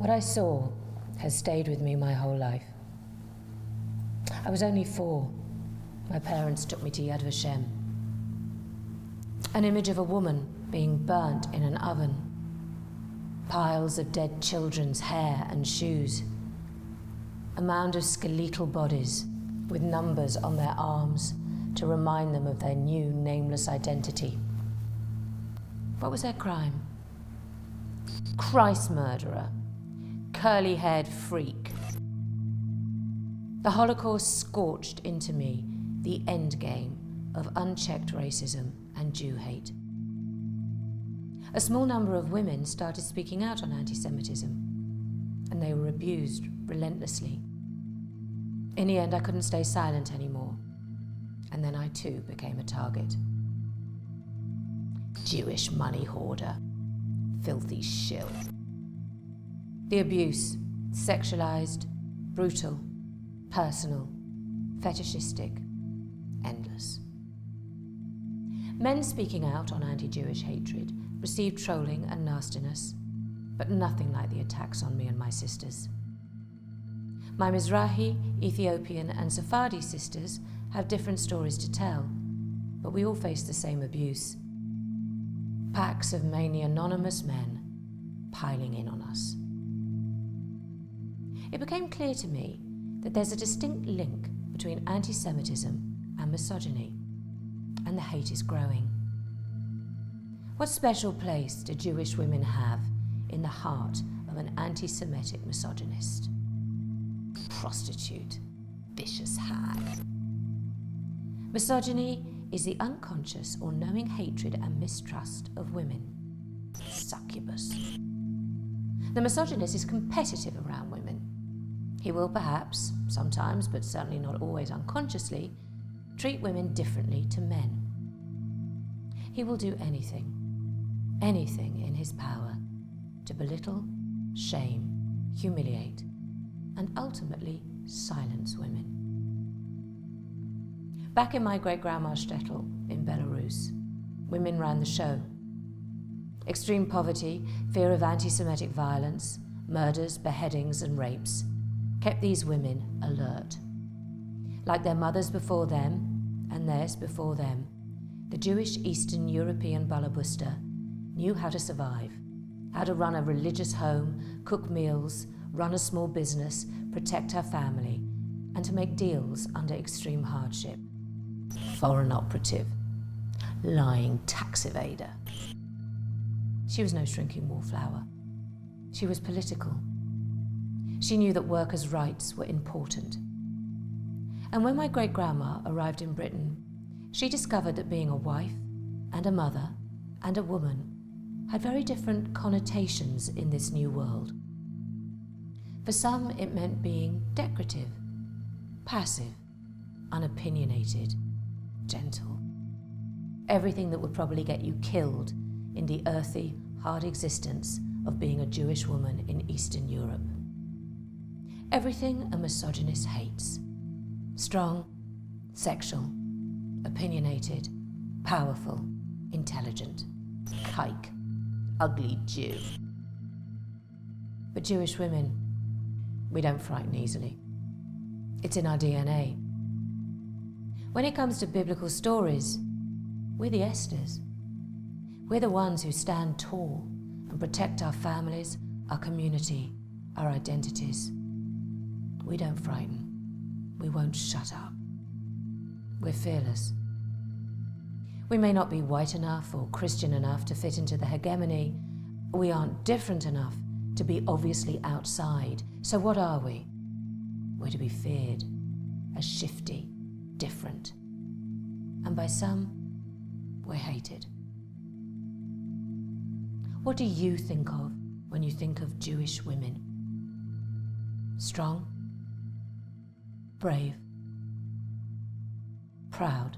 What I saw has stayed with me my whole life. I was only 4. My parents took me to Yad Vashem. An image of a woman being burnt in an oven. Piles of dead children's hair and shoes. A mound of skeletal bodies with numbers on their arms to remind them of their new nameless identity. What was their crime? Christ murderer, curly-haired freak. The Holocaust scorched into me the endgame of unchecked racism and Jew hate. A small number of women started speaking out on antisemitism, and they were abused relentlessly. In the end, I couldn't stay silent anymore, and then I too became a target. Jewish money hoarder, filthy shill. The abuse, sexualized, brutal, personal, fetishistic, endless. Men speaking out on anti-Jewish hatred received trolling and nastiness, but nothing like the attacks on me and my sisters. My Mizrahi, Ethiopian and Sephardi sisters have different stories to tell, but we all face the same abuse. Packs of mainly anonymous men piling in on us. It became clear to me that there's a distinct link between anti-Semitism and misogyny, and the hate is growing. What special place do Jewish women have in the heart of an anti-Semitic misogynist? Prostitute, vicious hag. Misogyny is the unconscious or knowing hatred and mistrust of women. Succubus. The misogynist is competitive around women. He will perhaps, sometimes, but certainly not always unconsciously, treat women differently to men. He will do anything in his power to belittle, shame, humiliate, and ultimately silence women. Back in my great-grandma's shtetl in Belarus, women ran the show. Extreme poverty, fear of anti-Semitic violence, murders, beheadings, and rapes kept these women alert. Like their mothers before them, and theirs before them, the Jewish Eastern European Balabusta knew how to survive, how to run a religious home, cook meals, run a small business, protect her family, and to make deals under extreme hardship. Foreign operative, lying tax evader. She was no shrinking wallflower. She was political. She knew that workers' rights were important. And when my great-grandma arrived in Britain, she discovered that being a wife and a mother and a woman had very different connotations in this new world. For some, it meant being decorative, passive, unopinionated, gentle. Everything that would probably get you killed in the earthy, hard existence of being a Jewish woman in Eastern Europe. Everything a misogynist hates. Strong, sexual, opinionated, powerful, intelligent, kike, ugly Jew. But Jewish women, we don't frighten easily. It's in our DNA. When it comes to biblical stories, we're the Esthers. We're the ones who stand tall and protect our families, our community, our identities. We don't frighten. We won't shut up. We're fearless. We may not be white enough or Christian enough to fit into the hegemony. We aren't different enough to be obviously outside. So what are we? We're to be feared as shifty, different. And by some, we're hated. What do you think of when you think of Jewish women? Strong, brave, proud,